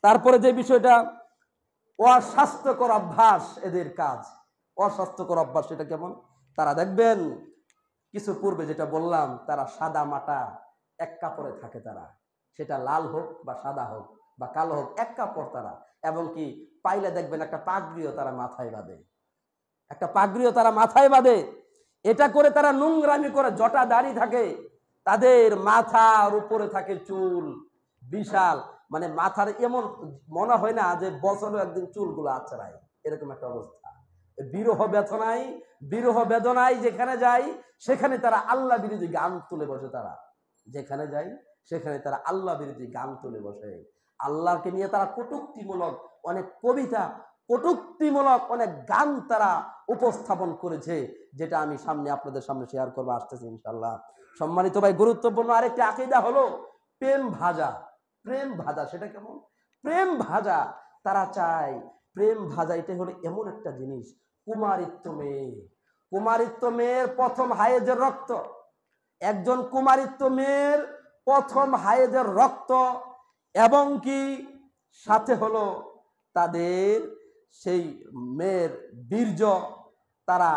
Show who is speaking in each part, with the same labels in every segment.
Speaker 1: তারপরে যে বিষয়টা অস্বাস্থ্যকর অভ্যাস, এদের কাজ অস্বাস্থ্যকর অভ্যাস। সেটা কেমন? তারা দেখবেন কিছু পূর্বে যেটা বললাম, তারা সাদা মাটা এক কাপড়ে থাকে, তারা সেটা লাল হোক বা সাদা হোক বা কালো হোক, এক কাপড় তারা। এবং কি পাইলে দেখবেন একটা পাগড়িও তারা মাথায় বাঁধে, একটা পাগড়িও তারা মাথায় বাঁধে। এটা করে তারা নোংরামি করে, জটা দাড়ি থাকে তাদের, মাথার উপরে থাকে চুল বিশাল, মানে মাথার এমন মনে হয় না যে বছরে একদিন চুলগুলো আছড়ায়, এরকম একটা অবস্থা। বিরহ বেদনায় যেখানে যায় সেখানে তারা আল্লাহ বিরোধী গান তুলে বসে। তারা যেখানে যায় সেখানে তারা আল্লাহ বিরোধী গান তুলে বসে। আল্লাহকে নিয়ে তারা কটূক্তিমূলক অনেক কবিতা, কটূক্তিমূলক অনেক গান তারা উপস্থাপন করেছে, যেটা আমি সামনে আপনাদের সামনে শেয়ার করবো, আসতেছি ইনশাআল্লাহ। সম্মানিত ভাই, গুরুত্বপূর্ণ আরেকটি আকীদা হলো প্রেম ভাজা। প্রেম ভাজা সেটা কেমন? প্রেম ভাজা তারা চায়, প্রেম ভাজা এটা হলো এমন একটা জিনিস, কুমারিত্ব মেয়ের প্রথম হায়েজের রক্ত, একজন কুমারিত্ব মেয়ের প্রথম হায়েজের রক্ত, এবং কি সাথে হলো তাদের সেই মেয়ের বীর্য তারা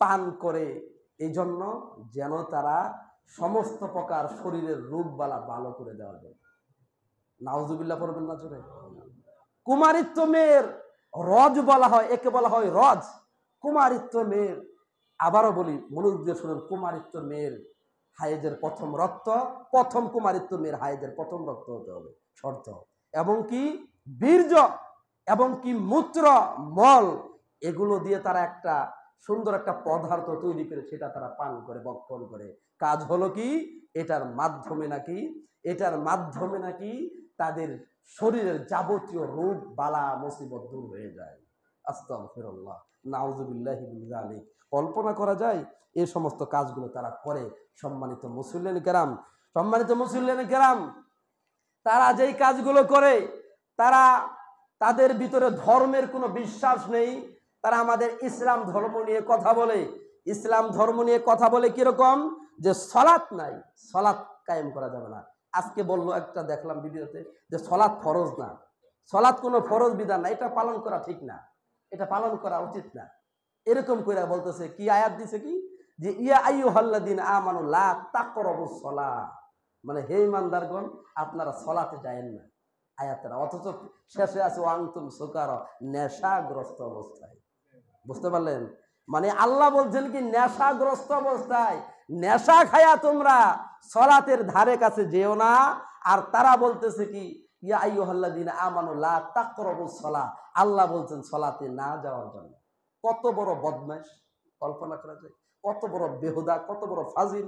Speaker 1: পান করে, এই জন্য যেন তারা সমস্ত প্রকার শরীরের রোগ বালা ভালো করে দেওয়া যায়। নাউজুবিল্লাহ পড়বেন না জোরে। কুমারিত্ব মেয়ের রজ বলা হয়, একে বলা হয় রজ, কুমারিত্ব মেয়ের। আবারও বলি, মনোযোগ দিয়ে শুনুন, কুমারিত্ব মেয়ের হায়েজের প্রথম রক্ত, প্রথম কুমারিত্ব মেয়ের হায়েজের প্রথম রক্ত হতে হবে শর্ত, এবং কি বীর্য, এবং কি মূত্র, মল, এগুলো দিয়ে তারা একটা সুন্দর একটা পদার্থ তৈরি করে সেটা তারা পান করে, বক্ষণ করে। কাজ হলো কি, এটার মাধ্যমে নাকি তাদের শরীরের যাবতীয় রোগ বালা মুসিবত দূর হয়ে যায়। আস্তাগফিরুল্লাহ, নাউযুবিল্লাহি মিন যালিক। কল্পনা করা যায় এই সমস্ত কাজগুলো তারা করে। সম্মানিত মুসল্লিন কেরাম, তারা যেই কাজগুলো করে, তাদের ভিতরে ধর্মের কোনো বিশ্বাস নেই। তারা আমাদের ইসলাম ধর্ম নিয়ে কথা বলে কিরকম, যে সলাৎ নাই, সলাৎ কায়েম করা যাবে না। আজকে বললো একটা, দেখলাম ভিডিওতে, যে সলাৎ ফরজ না, সলাৎ কোনো ফরজ বিধান না, এটা পালন করা ঠিক না, এটা পালন করা উচিত না, এরকম করে বলতেছে। কি আয়াত দিছে কি, যে ইয়া আইয়ুহাল্লাযীনা আমানু লা তাকরাবুস সালাহ, মানে হে ইমানদারগণ আপনারা সলাতে যায়েন না, আয়াতটা। অথচ শেষে আছে ওয়ান্তুম সুকারা, নেশাগ্রস্ত অবস্থায়। বুঝতে পারলেন? মানে আল্লাহ বলছেন কি, নেশাগ্রস্ত অবস্থায়, নেশা খায়া তোমরা সলাতের ধারে কাছে যেও না। আর তারা বলতেছে কি, ইয়া আইয়ুহাল্লাযীনা আমানু লা তাকরাবুস সালাহ, আল্লাহ বলছেন সলাতে না যাওয়ার জন্য। কত বড় বদমাইশ, কল্পনা করা যায়, কত বড় বেহুদা, কত বড় ফাজিল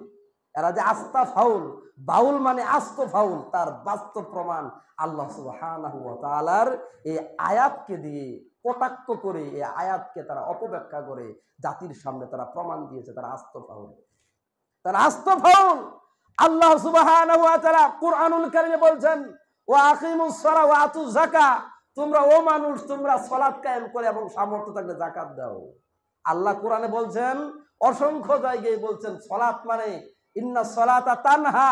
Speaker 1: এরা, যে আস্তা ফাউল, বাউল মানে আস্ত ফাউল। তার বাস্তব প্রমাণ আল্লাহ সুবহানাহু ওয়া তাআলার এই আয়াতকে দিয়ে কটাক্ষ করে, এই আয়াতকে তারা অপব্যাখ্যা করে জাতির সামনে তারা প্রমাণ দিয়েছে তারা আস্ত ফাউল, আল্লাহ সুবহানাহু ওয়া তাআলা কুরআনুল কারীমে বলছেন, ওয়া আকিমুস সালাহ ওয়া আতুজ যাকাত, তোমরা ও মানুষ, তোমরা সালাত কায়েম করে এবং সামর্থ্য থাকলে যাকাত দাও। আল্লাহ কোরআনে বলছেন, অসংখ্য জায়গায় বলছেন, সালাত মানে ইন্না সালাতা তানহা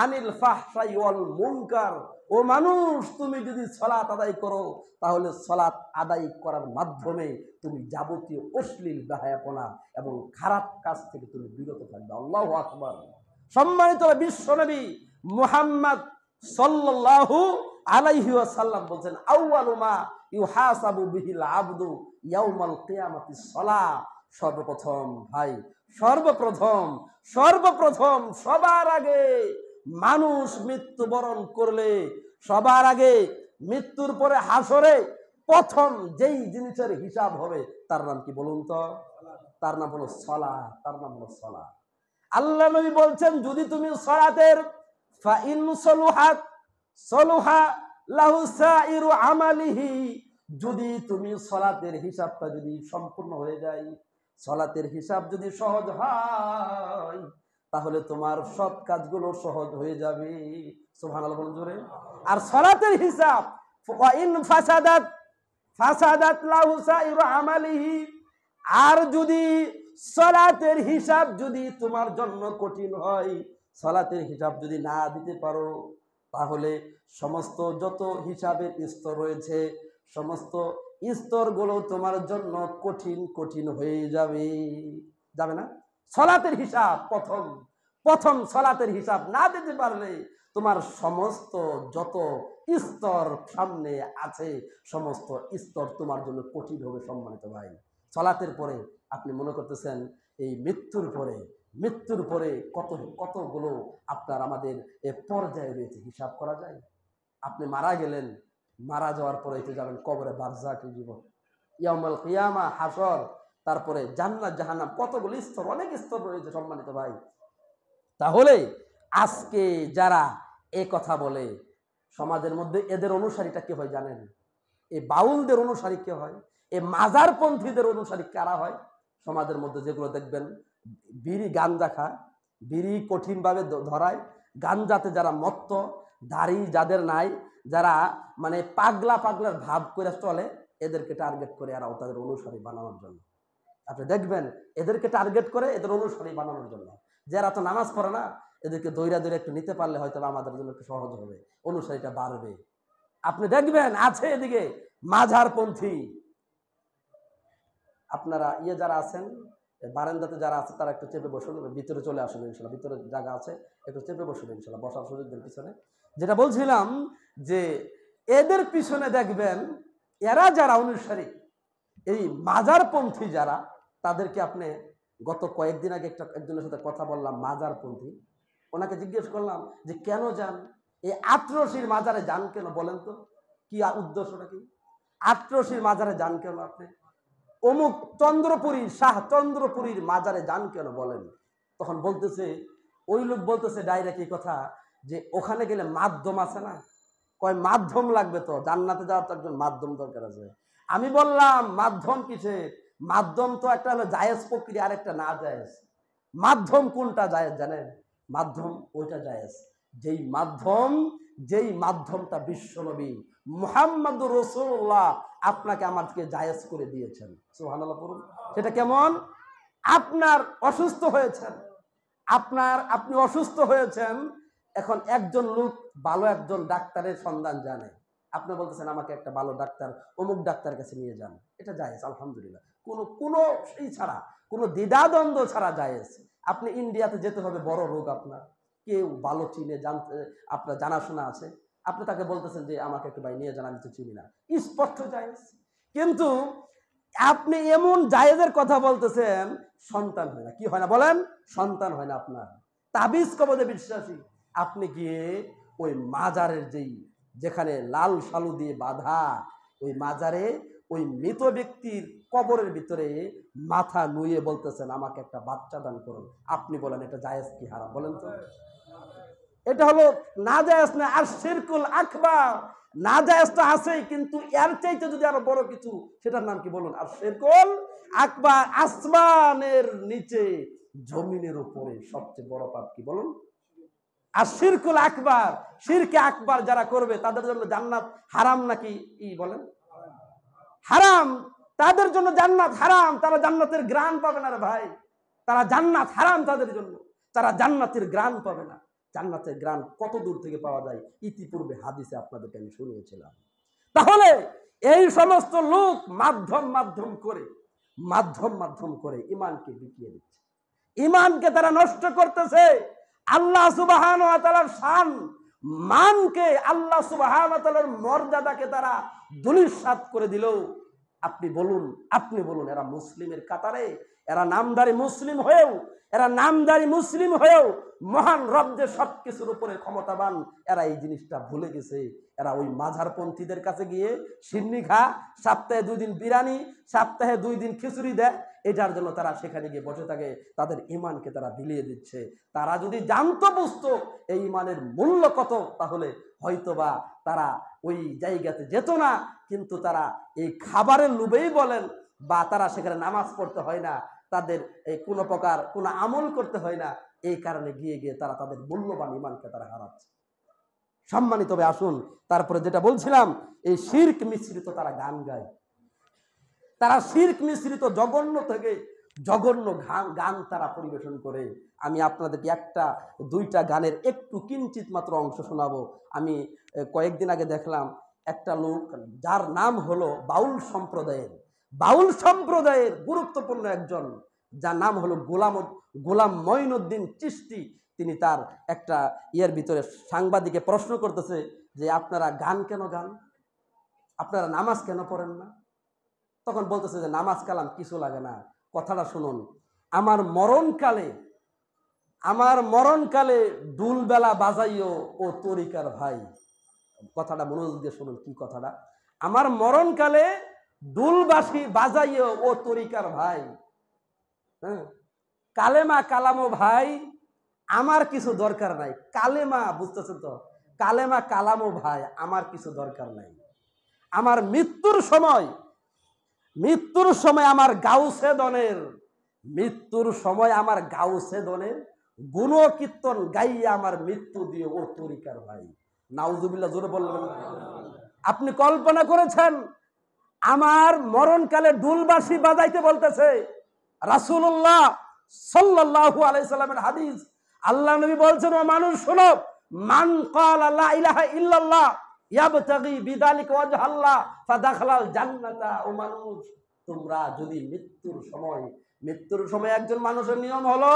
Speaker 1: আনিল ফাহশাই ওয়াল মুনকার। ও মানুষ, তুমি যদি সালাত আদায় করো, তাহলে সালাত আদায় করার মাধ্যমে তুমি যাবতীয় অশ্লীল বেহায়াপনা এবং খারাপ কাজ থেকে তুমি বিরত থাকবে। আল্লাহু আকবার। সম্মানিত বিশ্বনবী মুহাম্মদ সাল্লাল্লাহু আলাইহি ওয়াসাল্লাম বলছেন, আউয়ালু মা ইউহাসাবু বিহিল আবদু ইয়াউমাল কিয়ামাতিস সালাহ। সর্বপ্রথম সবার আগে মানুষ মৃত্যুবরণ করলে, সবার আগে মৃত্যুর পরে হাসরে প্রথম যেই জিনিসের হিসাব হবে তার নাম কি বলুন তো? তার নাম হলো সালাত। আল্লাহ নবী বলছেন, যদি তুমি সালাতের ফাইন সলুহাত সলুহা লাহু সাইরু আমালিহি, যদি তুমি সালাতের হিসাবটা যদি সম্পূর্ণ হয়ে যায়, সালাতের হিসাব যদি সহজ হয়, তাহলে তোমার সব কাজগুলো সহজ হয়ে যাবে। সুবহানাল্লাহ বলুন জোরে। আর সালাতের হিসাব ওয়াইন ফাসাদাত লাহু সাইরু আমালিহি, আর যদি সালাতের হিসাব যদি তোমার জন্য কঠিন হয়, সালাতের হিসাব যদি না দিতে পারো, তাহলে সমস্ত যত হিসাবের স্তর রয়েছে সমস্ত স্তরগুলো তোমার জন্য কঠিন কঠিন হয়ে যাবে, যাবে না? সালাতের হিসাব প্রথম সালাতের হিসাব না দিতে পারলে তোমার সমস্ত যত স্তর সামনে আছে সমস্ত স্তর তোমার জন্য কঠিন হবে। সম্মানিত ভাই, সালাতের পরে আপনি মনে করতেছেন এই মৃত্যুর পরে কতগুলো আপনার আমাদের পর্যায়ে রয়েছে, হিসাব করা যায়? আপনি মারা গেলেন, মারা যাওয়ার পরে তো যাবেন কবরে, বারজাকি জীবন, ইয়াউমুল কিয়ামা, হাসর, তারপরে জান্নাত জাহান্নাম, কতগুলো স্তর, অনেক স্তর রয়েছে। সম্মানিত ভাই, তাহলে আজকে যারা এ কথা বলে সমাজের মধ্যে এদের অনুসারীটা কে হয় জানেন? এই বাউলদের অনুসারী কে হয়? এই মাজারপন্থীদের অনুসারী কারা হয়? সমাজের মধ্যে যেগুলো দেখবেন বিড়ি গাঞ্জা খায়, বিড়ি কঠিনভাবে ধরায়, গাঞ্জাতে যারা মত্ত, দাড়ি যাদের নাই, যারা মানে পাগলার ভাব করে চলে, এদেরকে টার্গেট করে এরাও তাদের অনুসারী বানানোর জন্য। আপনি দেখবেন এদেরকে টার্গেট করে এদের অনুসারী বানানোর জন্য। যারা তো নামাজ পড়ে না, এদেরকে দৈরা একটু নিতে পারলে হয়তো আমাদের জন্য একটু সহজ হবে, অনুসারীটা বাড়বে। আপনি দেখবেন আছে এদিকে মাঝারপন্থী, আপনারা যারা আছেন বারান্দাতে যারা আছে তারা একটু চেপে বসুন, ভিতরে চলে আসুন ইনশাল্লাহ, ভিতরে জায়গা আছে, একটু চেপে বসুন ইনশাল্লাহ, বসার সুযোগ দেন পিছনে। যেটা বলছিলাম যে এদের পিছনে দেখবেন এরা যারা অনুসারী, এই মাজারপন্থী যারা, তাদেরকে আপনি গত কয়েকদিন আগে একজনের সাথে কথা বললাম, মাজারপন্থী, ওনাকে জিজ্ঞেস করলাম যে কেন যান এই আটরশির মাজারে যান কেন, বলেন তো কি উদ্দেশ্যটা কি? আটরশির মাজারে যান কেন আপনি? অমুক চন্দ্রপুরীর শাহ চন্দ্রপুরীর মাজারে যান কেন বলেন? তখন বলতেছে, ওই লোক বলতেছে ডাইরেক্ট এই কথা যে ওখানে গেলে মাধ্যম আছে না, কয় মাধ্যম লাগবে, তো জান্নাতে যাওয়ার তো একজন মাধ্যম দরকার আছে। আমি বললাম মাধ্যম কিসে? মাধ্যম তো একটা হলো জায়েজ প্রক্রিয়া, আর একটা না জায়েজ। মাধ্যম কোনটা জায়েজ জানেন? মাধ্যম ওইটা জায়েজ যেই মাধ্যমটা বিশ্বনবী মুহাম্মদুর রাসূলুল্লাহ আপনাকে আমাকে জায়েজ করে দিয়েছেন। সুবহানাল্লাহ পড়ুন। সেটা কেমন? আপনার অসুস্থ হয়েছেন, আপনি অসুস্থ হয়েছেন, এখন একজন লোক ভালো একজন ডাক্তারের সন্ধান জানে, আপনি বলতেছেন আমাকে একটা ভালো ডাক্তার অমুক ডাক্তারের কাছে নিয়ে যান, এটা জায়েজ আলহামদুলিল্লাহ, কোনো এই ছাড়া, কোনো দ্বিধাদ্বন্দ্ব ছাড়া জায়েজ। আপনি ইন্ডিয়াতে যেতে হবে, বড় রোগ আপনার, কেউ ভালো চিনে জানতে, আপনার জানাশোনা আছে, আপনি তাকে বলতেছেন যে আমাকে একটু ভাই নিয়ে যান, আমি তো চিনি না, স্পষ্ট জায়েজ। কিন্তু আপনি এমন জায়েজের কথা বলতেছেন, সন্তান হয় না। কি হয় না বলেন? সন্তান হয় না আপনার, তাবিজ কবজে বিশ্বাসী, আপনি গিয়ে ওই মাজারের যেখানে লাল শালু দিয়ে বাঁধা ওই মাজারে ওই মৃত ব্যক্তির কবরের ভিতরে মাথা নুয়ে বলতেছেন আমাকে একটা বাচ্চা দান করুন। আপনি বলেন এটা জায়েজ কি হারাম বলেন তো? এটা হলো না জায়েজ না, আর শিরকুল আকবার। না জায়েজ তো আছেই, কিন্তু এর চাইতে যদি আরো বড় কিছু, সেটার নাম কি বলুন? আর শিরকুল আকবার। আসমানের নিচে জমিনের উপরে সবচেয়ে বড় পাপ কি বলুন? আর শিরকুল আকবার, শিরকে আকবার যারা করবে তাদের জন্য জান্নাত হারাম নাকি বলেন? হারাম। তাদের জন্য জান্নাত হারাম, তারা জান্নাতের গ্রাণ পাবে না রে ভাই, তারা জান্নাত হারাম তাদের জন্য, তারা জান্নাতের গ্রাণ পাবে না। জান্নাতের গ্রাণ কত দূর থেকে পাওয়া যায় ইতিপূর্বে হাদিসে আপনাদেরকে আমি শুনিয়েছিলাম। তাহলে এই সমস্ত লোক মাধ্যম করে ঈমানকে বিকিয়ে দিচ্ছে, ঈমানকে তারা নষ্ট করতেছে। আল্লাহ সুবহানাহু ওয়া তাআলার শান মানকে, আল্লাহ সুবহানাহু ওয়া তাআলার মর্যাদাকে তারা ধূলিসাৎ করে দিল। আপনি বলুন এরা মুসলিমের কাতারে, এরা নামদারি মুসলিম হয়েও মহান রব যে সবকিছুর উপরে ক্ষমতাবান, এরা এই জিনিসটা ভুলে গেছে। এরা ওই মাঝারপন্থীদের কাছে গিয়ে সিন্নি খা, সপ্তাহে 2 দিন বিরিয়ানি, সপ্তাহে 2 দিন খিচুড়ি দেয়, এটার জন্য তারা সেখানে গিয়ে বসে থাকে, তাদের ঈমানকে তারা বিলিয়ে দিচ্ছে। তারা যদি জানতো বুঝতো এই ঈমানের মূল্য কত, তাহলে হয়তোবা তারা ওই জায়গাতে যেত না। কিন্তু তারা এই খাবারের লোভেই বলেন, বা তারা সেখানে নামাজ পড়তে হয় না, তাদের এই কোনো প্রকার কোনো আমল করতে হয় না, এই কারণে গিয়ে তারা তাদের মূল্যবান ঈমানকে তারা হারাচ্ছে। সম্মানিত ভাই আসুন, তারপরে যেটা বলছিলাম, এই শিরক মিশ্রিত তারা গান গায়, তারা শিরক মিশ্রিত জঘন্য থেকে জঘন্য গান তারা পরিবেশন করে। আমি আপনাদেরকে একটা দুইটা গানের একটু কিঞ্চিত মাত্র অংশ শোনাবো। আমি কয়েকদিন আগে দেখলাম একটা লোক, যার নাম হলো বাউল সম্প্রদায়ের গুরুত্বপূর্ণ একজন, যার নাম হলো গোলাম মঈনুদ্দিন চিশতি। তিনি তার একটা ইয়ের ভিতরে সাংবাদিকে প্রশ্ন করতেছে যে আপনারা গান কেন গান, আপনারা নামাজ কেন পড়েন না? তখন বলতেছে যে নামাজ কালাম কিছু লাগে না, কথাটা শুনুন, আমার মরণকালে দুলবেলা বাজাইও ও তরিকার ভাই। কথাটা মনোযোগ দিয়ে শুনুন, কি কথাটা? আমার মরণকালে দুলবাসী বাজাইও ও তরিকার ভাই। হ্যাঁ, কালেমা কালামো ভাই, আমার কিছু দরকার নাই। কালেমা বুঝতেছেন তো, কালেমা কালামো ভাই, আমার কিছু দরকার নাই। আমার মৃত্যুর সময় আমার গাউসে দনের গুণকীর্তন গাইয়া আমার মৃত্যু দিয়ে ও তরিকার ভাই। নাউজুবিল্লাহ, জোরে বলবেন। আপনি কল্পনা করেছেন আমার মরণকালে ডুলবাসী বাজাইতে বলতেছে? রাসূলুল্লাহ সাল্লাল্লাহু আলাইহি সাল্লামের হাদিস, আল্লাহ নবী বলছেন, ও মানুষ শোনো, মান ক্বালা লা ইলাহা ইল্লাল্লাহ ইয়াবতাগি বিযালিকা ওয়াজহাল্লাহ ফাদাখালাল জান্নাতা। ও মানুষ, তোমরা যদি মৃত্যুর সময় একজন মানুষের নিয়ম হলো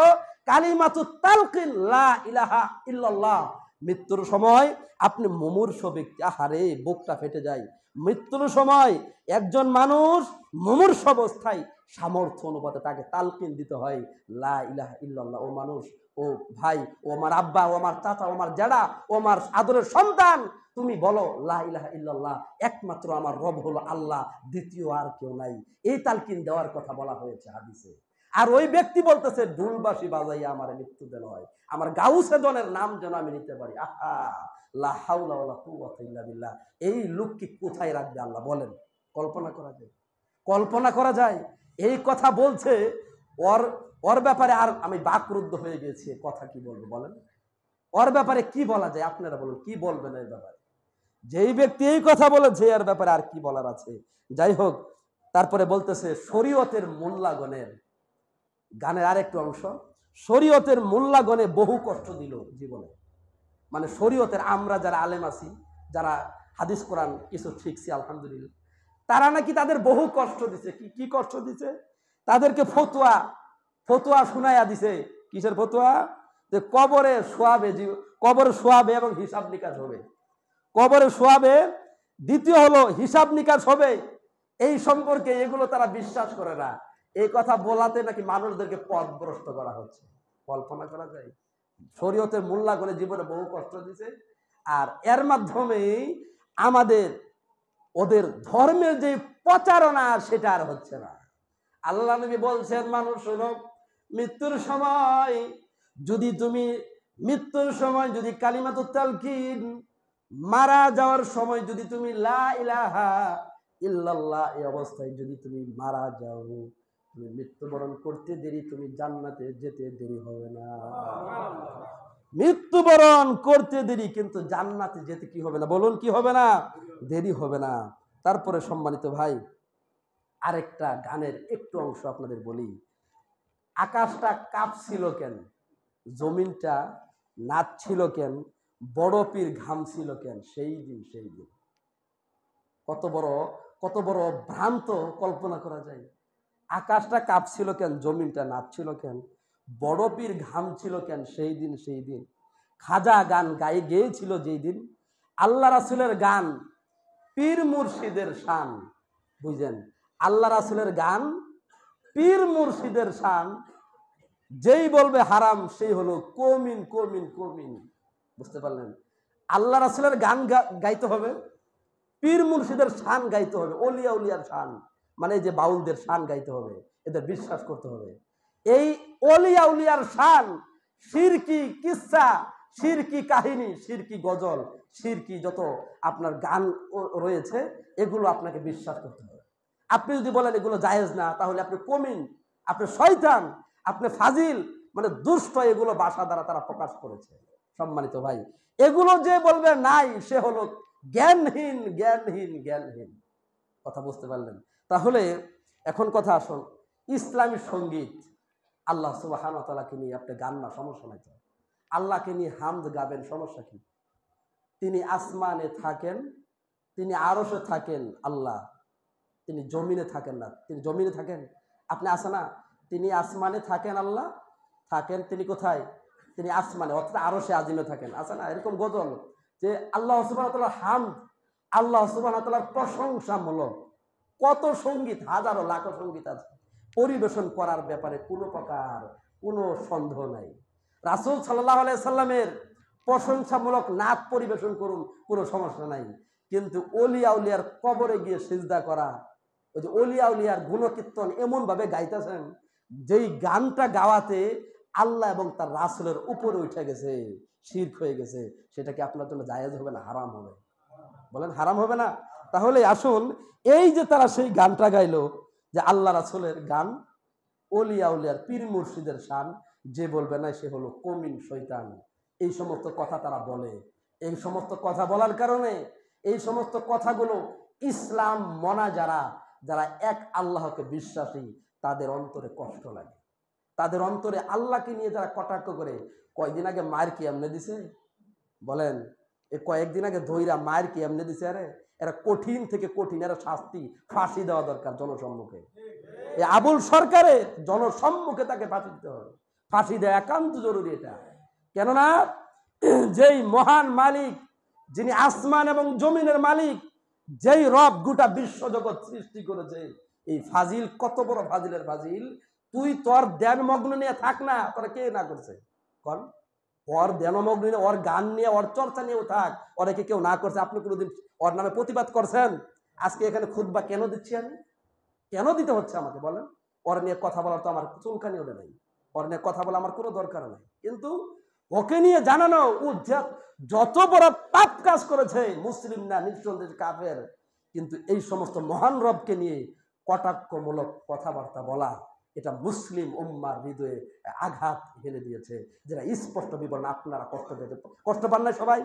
Speaker 1: কালিমাতুত তালকিন লা ইলাহা ইল্লাল্লাহ। মৃত্যুর সময় আপনি মুমূর্ষ ব্যক্তি, আহারে বুকটা ফেটে যায়। মৃত্যুর সময় একজন মানুষ মুমূর্ষ অবস্থায় সামর্থ্য অনুপাতে তাকে তালকিন দিতে হয় লা ইলাহা ইল্লাল্লাহ। ও মানুষ, ও ভাই, ও আমার আব্বা, ও আমার চাচা, ও আমার জ্যাঠা, ও আমার আদরের সন্তান, তুমি বলো লা ইলাহা ইল্লাল্লাহ, একমাত্র আমার রব হলো আল্লাহ, দ্বিতীয় আর কেউ নাই। এই তালকিন দেওয়ার কথা বলা হয়েছে হাদিসে। আর ওই ব্যক্তি বলতেছে ডুলবাসী বাজাইয়া আমার মৃত্যু যেন হয়, আমার গাউসে দনের নাম যেন আমি নিতে পারি। আহা, লা হাওলা ওয়ালা কুওয়াতা ইল্লা বিল্লাহ। এই লোককে কোথায় রাখবে আল্লাহ বলেন? কল্পনা করা যায়? এই কথা বলছে, ওর ব্যাপারে আর আমি বাকরুদ্ধ হয়ে গেছি। কথা কি বলবো বলেন? ওর ব্যাপারে কি বলা যায়? আপনারা বলুন, কি বলবেন এই ব্যাপারে? যেই ব্যক্তি এই কথা বলেছে এর ব্যাপারে আর কি বলার আছে? যাই হোক, তারপরে বলতেছে শরীয়তের মোল্লাগণের গানের আরেকটু অংশ। শরীয়তের মোল্লাগণে বহু কষ্ট দিল জীবনে। মানে শরীয়তের আমরা যারা আলেম আছি, যারা হাদিস কোরআন কিছু শিখছি আলহামদুলিল্লাহ, তারা নাকি তাদের বহু কষ্ট দিছে। কি কষ্ট দিছে? তাদেরকে ফতোয়া শুনাইয়া দিছে। কিসের ফতোয়া? যে কবরে শোয়াবে এবং হিসাব নিকাশ হবে। কবরে শোয়াবে, দ্বিতীয় হলো হিসাব নিকাশ হবে। এই সম্পর্কে এগুলো তারা বিশ্বাস করে না। এই কথা বলাতে নাকি মানুষদেরকে পথভ্রষ্ট করা হচ্ছে। কল্পনা করা যায়? শরীয়তের মোল্লাগণে জীবনে বহু কষ্ট দিছে, আর এর মাধ্যমে ওদের ধর্মের যে প্রচারণা সেটা আর হচ্ছে না। আল্লাহ নবী বলছেন, মানুষ শোনো, মৃত্যুর সময় যদি কালিমাতুত তালকিন, মারা যাওয়ার সময় যদি তুমি লা ইলাহা ইল্লাল্লাহ এই অবস্থায় যদি তুমি মারা যাও, তুমি মৃত্যুবরণ করতে দেরি, তুমি জান্নাতে যেতে দেরি হবে না। মৃত্যুবরণ করতে দেরি, কিন্তু জান্নাতে যেতে কি হবে না? বলুন, কি হবে না? দেরি হবে না। তারপরে সম্মানিত ভাই, আরেকটা গানের একটু অংশ আপনাদের বলি। আকাশটা কাঁপছিল কেন, জমিনটা নাচছিল কেন, বড় পীর ঘামছিল কেন? সেই দিন কত বড় ভ্রান্ত কল্পনা করা যায়। আকাশটা কাঁপছিল কেন, জমিনটা নাচছিল কেন, বড় পীর ঘামছিল কেন? সেই দিন খাজা গান গেয়েছিল যেই দিন। আল্লাহ রাসূলের গান পীর মুর্শিদের শান। বুঝলেন? আল্লাহ রাসূলের গান পীর মুর্শিদের শান। যেই বলবে হারাম সেই হলো কমিন। বুঝতে পারলেন? আল্লাহ রাসূলের গান গাইতে হবে, পীর মুর্শিদের শান গাইতে হবে, ওলিয়া উলিয়ার শান, মানে যে বাউলদের শান গাইতে হবে, এদের বিশ্বাস করতে হবে। এই ওলিয়া উলিয়ার শান, শিরকি কিসসা, শিরকি কাহিনী, শিরকি গজল, শিরকি যত আপনার গান রয়েছে, এগুলো আপনাকে বিশ্বাস করতে হবে। আপনি যদি বলেন এগুলো জায়েজ না, তাহলে আপনি কমিন, আপনি শয়তান, আপনি ফাজিল, মানে দুষ্ট। এগুলো ভাষা দ্বারা তারা প্রকাশ করেছে। সম্মানিত ভাই, এগুলো যে বলবে নাই, সে হলো জ্ঞানহীন। কথা বুঝতে পারলেন? তাহলে এখন কথা আসুন, ইসলামী সঙ্গীত, আল্লাহ সুবহানাহু ওয়া তাআলাকে নিয়ে আপনি গান না, সমস্যা নাই। আল্লাহকে নিয়ে হামদ গাবেন, সমস্যা কি? তিনি আসমানে থাকেন, তিনি আরশে থাকেন আল্লাহ, তিনি জমিনে থাকেন না। তিনি জমিনে থাকেন, আপনি আসে না, তিনি আসমানে থাকেন, আল্লাহ থাকেন, তিনি কোথায়? তিনি আসমানে, অর্থাৎ আরশে আজিমে থাকেন, আছে না এরকম গজল যে আল্লাহ সুবহানাহু ওয়া তাআলার হামদ, আল্লাহ সুবহানাহু ওয়া তাআলার প্রশংসামূলক কত সঙ্গীত, হাজারো লাখো সঙ্গীত আছে, পরিবেশন করার ব্যাপারে কোনো প্রকার কোনো সন্দেহ নাই। রাসূল সাল্লাল্লাহু আলাইহি সাল্লামের প্রশংসামূলক নাচ পরিবেশন করুন, কোনো সমস্যা নাই। কিন্তু অলিয়া উলিয়ার কবরে গিয়ে সিজদা করা, ওই যে অলিয়া উলিয়ার গুণকীর্তন এমন ভাবে গাইতেছেন যেই গানটা গাওয়াতে আল্লাহ এবং তার রাসূলের উপরে উঠে গেছে, শিরক হয়ে গেছে, সেটা কি আপনার জন্য জায়েজ হবে না হারাম হবে? বলেন হারাম হবে না? তাহলে আসুন, এই যে তারা সেই গানটা গাইলো যে আল্লাহ রাসূলের গান, অলিয়া উলিয়ার পীর মুর্শিদের শান, যে বলবে না সে হলো কমিন শয়তান। এই সমস্ত কথা তারা বলে। এই সমস্ত কথা বলার কারণে, এই সমস্ত কথাগুলো ইসলাম মনা যারা, যারা এক আল্লাহকে বিশ্বাসী, তাদের অন্তরে কষ্ট লাগে। তাদের অন্তরে আল্লাহকে নিয়ে যারা কটাক্ষ করে, কয়েকদিন আগে মায়ের কি এমনি দিছে বলেন, এ কয়েকদিন আগে ধৈরা মায়ের কি এমনি দিছে, আরে এরা কঠিন থেকে কঠিন, এরা শাস্তি, ফাঁসি দেওয়া দরকার জনসম্মুখে। এই আবুল সরকারের জনসম্মুখে তাকে ফাঁসি দিতে হবে, ফাঁসি দেওয়া একান্ত জরুরি এটা। কেননা যেই মহান মালিক, যিনি আসমান এবং জমিনের মালিক, যেই রব গোটা বিশ্বজগৎ সৃষ্টি করেছে, এই ফাজিল কত বড় ফাজিলের ফাজিল, তুই তোর ধ্যানমগ্ন নিয়ে থাক না, তোরা কে না করছে কন? ওর ধ্যানমগ্ন নিয়ে, ওর গান নিয়ে, ওর চর্চা নিয়েও থাক, ওরাকে কেউ না করছে। আপনি কোনোদিন ওর নামে প্রতিবাদ করছেন? আজকে এখানে খুতবা কেন দিচ্ছি আমি, কেন দিতে হচ্ছে আমাকে বলেন? ওর নিয়ে কথা বলার তো আমার চুলকানি ওঠে নাই, ওর নিয়ে কথা বলা আমার কোনো দরকার নাই। কিন্তু ওকে নিয়ে জানানো, ও যত বড় পাপ কাজ করেছে, মুসলিম না নিঃসন্দেহে কাফের, কিন্তু এই সমস্ত মহান রবকে নিয়ে কটাক্ষমূলক কথাবার্তা বলা, এটা মুসলিম উম্মার হৃদয়ে আঘাত হেলে দিয়েছে, যেটা স্পষ্ট বিবরণ। আপনারা কষ্ট পান না সবাই?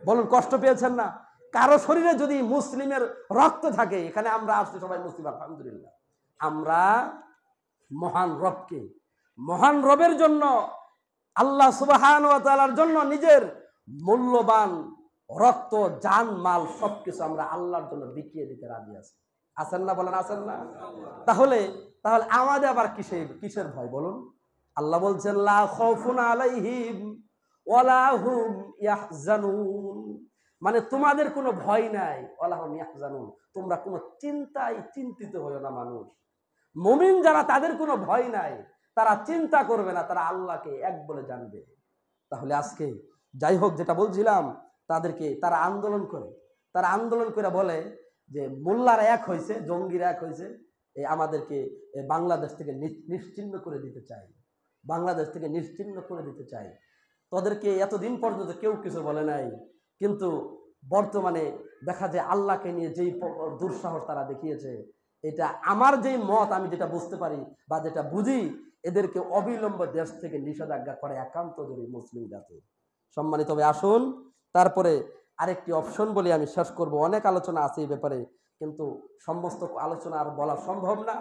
Speaker 1: বলুন কষ্ট পেয়েছেন না? কারো শরীরে যদি মুসলিমের রক্ত থাকে, এখানে আমরা আসছি সবাই মুসলিম আলহামদুলিল্লাহ, আমরা মহান রবকে, মহান রবের জন্য, আল্লাহ সুবহানাহু ওয়া তাআলার জন্য নিজের মূল্যবান রক্ত, জান, মাল সবকিছু আমরা আল্লাহর জন্য বিকিয়ে দিতে রাজি আছি। আছেন না বলেন, আছেন না? তাহলে তাহলে আমাদের আবার কিসের ভয় বলুন? আল্লাহ বলছেন লা খাউফুন আলাইহিম ওয়ালা হুম ইয়াহজানুন, মানে তোমাদের কোনো ভয় নাই, ওয়ালা হুম ইয়াহজানুন, তোমরা কোনো চিন্তায় চিন্তিত হয়ো না। মানুষ মুমিন যারা, তাদের কোনো ভয় নাই, তারা চিন্তা করবে না, তারা আল্লাহকে এক বলে জানবে। তাহলে আজকে যাই হোক, যেটা বলছিলাম, তারা আন্দোলন করে, বলে যে মোল্লারা এক হয়েছে, জঙ্গিরা এক হয়েছে, আমাদেরকে বাংলাদেশ থেকে নিশ্চিহ্ন করে দিতে চাই, বাংলাদেশ থেকে নিশ্চিহ্ন করে দিতে চাই। তাদেরকে এতদিন পর্যন্ত কেউ কিছু বলে নাই, কিন্তু বর্তমানে দেখা যায় আল্লাহকে নিয়ে যেই দুঃসাহস তারা দেখিয়েছে, এটা আমার যেই মত, আমি যেটা বুঝতে পারি বা যেটা বুঝি, এদেরকে অবিলম্বে দেশ থেকে নিষেধাজ্ঞা করে একান্ত জরুরি মুসলিম জাতি। সম্মানিত ভাই, আসুন তারপরে আরেকটি অপশন বলি, আমি শেষ করব। অনেক আলোচনা আছে এই ব্যাপারে, কিন্তু সমস্ত আলোচনা আর বলা সম্ভব না,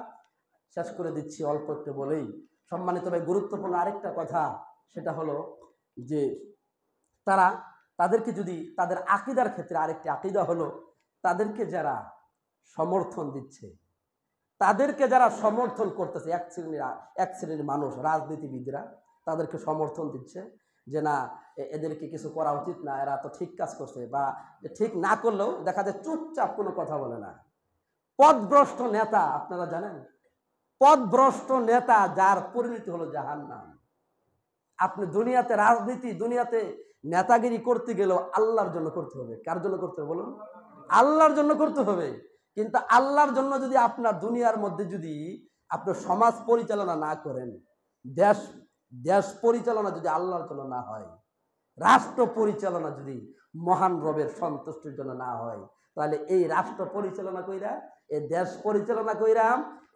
Speaker 1: শেষ করে দিচ্ছি অল্প একটু বলেই। সম্মানিত ভাই, গুরুত্বপূর্ণ আরেকটা কথা, সেটা হলো যে তাদেরকে যদি, তাদের আকীদার ক্ষেত্রে আরেকটি আকীদা হলো, তাদেরকে যারা সমর্থন দিচ্ছে, তাদেরকে যারা সমর্থন করতেছে, এক শ্রেণীর মানুষ, রাজনীতিবিদরা তাদেরকে সমর্থন দিচ্ছে যে না, এদেরকে কিছু করা উচিত না, এরা তো ঠিক কাজ করছে, বা ঠিক না করলেও দেখা যায় চুপচাপ কোনো কথা বলে না। পথভ্রষ্ট নেতা, আপনারা জানেন, পথভ্রষ্ট নেতা যার পরিণতি হলো জাহান্নাম। আপনি দুনিয়াতে রাজনীতি, দুনিয়াতে নেতাগিরি করতে গেলেও আল্লাহর জন্য করতে হবে। কার জন্য করতে হবে বলুন? আল্লাহর জন্য করতে হবে। কিন্তু আল্লাহর জন্য যদি আপনার দুনিয়ার মধ্যে যদি আপনার সমাজ পরিচালনা না করেন, দেশ পরিচালনা যদি আল্লাহর জন্য না হয়, রাষ্ট্র পরিচালনা যদি মহান রবের সন্তুষ্টির জন্য না হয়, তাহলে এই রাষ্ট্র পরিচালনা কইরা, এই দেশ পরিচালনা কইরা,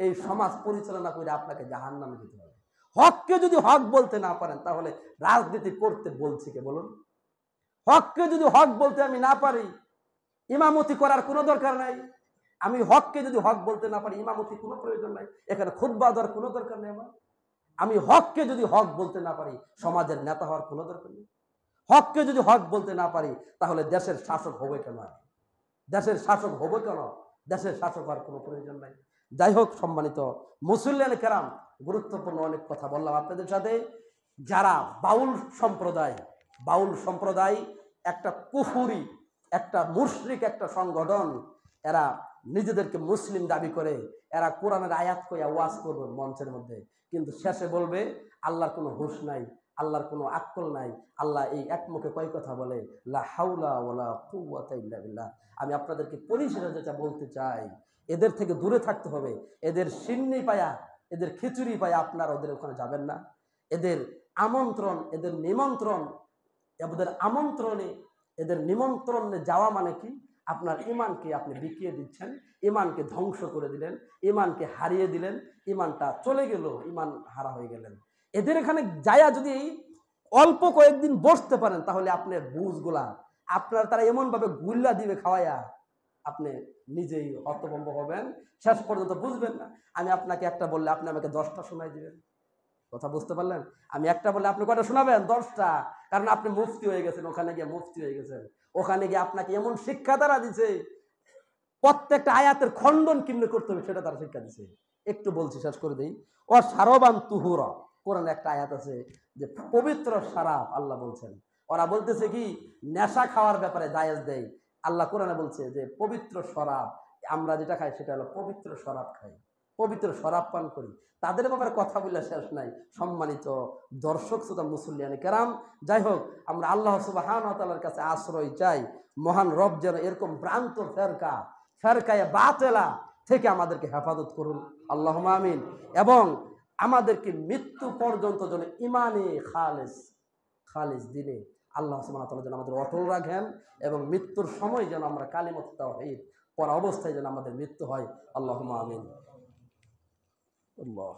Speaker 1: এই সমাজ পরিচালনা কইরা আপনাকে জাহান্নামে যেতে হবে। হককে যদি হক বলতে না পারেন, তাহলে রাজনীতি করতে বলছি কে বলুন? হককে যদি হক বলতে আমি না পারি, ইমামতি করার কোনো দরকার নাই। আমি হককে যদি হক বলতে না পারি, ইমামতি কোনো প্রয়োজন নাই, এখানে খুতবা দেওয়ার কোনো দরকার নেই আমার। আমি হককে যদি হক বলতে না পারি, সমাজের নেতা হওয়ার কোনো দরকার নেই। হককে যদি হক বলতে না পারি, তাহলে দেশের শাসক হবে কেন? দেশের শাসক হবে কেন? দেশের শাসক হওয়ার কোনো প্রয়োজন নাই। যাই হোক, সম্মানিত মুসল্লিয়ান কেরাম, গুরুত্বপূর্ণ অনেক কথা বললাম আপনাদের সাথে। যারা বাউল সম্প্রদায় একটা কুফুরি, একটা মুশরিক একটা সংগঠন, এরা নিজেদেরকে মুসলিম দাবি করে, এরা কোরআনের আয়াত কইয়া ওয়াজ করবে মঞ্চের মধ্যে, কিন্তু শেষে বলবে আল্লাহর কোনো হুশ নাই, আল্লাহর কোনো আক্কল নাই, আল্লাহ এই এক মুখে কয় কথা বলে, লা হাওলা ওয়ালা কুওয়াতা ইল্লা বিল্লাহ। আমি আপনাদেরকে পরিষ্কার যেটা বলতে চাই, এদের থেকে দূরে থাকতে হবে। এদের সিন্নি পায়া, এদের খিচুড়ি পায়া আপনারা ওদের ওখানে যাবেন না। এদের আমন্ত্রণ, এদের নিমন্ত্রণে যাওয়া মানে কি? আপনার ইমানকে আপনি বিকিয়ে দিচ্ছেন, ইমানকে ধ্বংস করে দিলেন, ইমানকে হারিয়ে দিলেন, ইমানটা চলে গেল, ইমান হারা হয়ে গেলেন। এদের এখানে যায়া যদি অল্প কয়েকদিন বসতে পারেন, তাহলে আপনার বুঝগুলা আপনার তারা এমনভাবে গুল্লা দিবে খাওয়াইয়া, আপনি নিজেই হতভম্ব হবেন, শেষ পর্যন্ত বুঝবেন না। আমি আপনাকে একটা বললে আপনি আমাকে 10টা শোনাই দিবেন। কথা বুঝতে পারলেন? আমি একটা বললে আপনি কয়টা শোনাবেন? 10টা। কারণ আপনি মুফতি হয়ে গেছেন, ওখানে গিয়ে মুফতি হয়ে গেছেন, ওখানে গিয়ে আপনাকে এমন শিক্ষা তারা দিছে, প্রত্যেকটা আয়াতের খণ্ডন কিভাবে করতে হবে সেটা তারা শিক্ষা দিছে। একটু বলছি, শেষ করে দিই। ও সারবান তুহুরা, কোরআনে একটা আয়াত আছে যে পবিত্র শরাব আল্লাহ বলছেন। ওরা বলতেছে কি নেশা খাওয়ার ব্যাপারে জায়েজ দেয়, আল্লাহ কোরআনে বলছে যে পবিত্র শরাব, আমরা যেটা খাই সেটা হলো পবিত্র শরাব খাই, পবিত্র শরাব পান করি। তাদের ব্যাপারে কথা বললে শেষ নাই। সম্মানিত দর্শক শ্রোতা মুসল্লিয়ান কেরাম, যাই হোক, আমরা আল্লাহ সুবহানাহু ওয়া তাআলার কাছে আশ্রয় চাই। মহান রব যেন এরকম ভ্রান্ত ফেরকায়ে বাতিলা থেকে আমাদেরকে হেফাজত করুন, আল্লাহুম্মা আমিন। এবং আমাদেরকে মৃত্যু পর্যন্ত যেন ইমানে খালিস দিনে আল্লাহ সুবহানাহু ওয়া তাআলা যেন আমাদের অটল রাখেন, এবং মৃত্যুর সময় যেন আমরা কালিমাত তাওহীদ পড়া অবস্থায় যেন আমাদের মৃত্যু হয়, আল্লাহুম্মা আমিন। আল্লাহ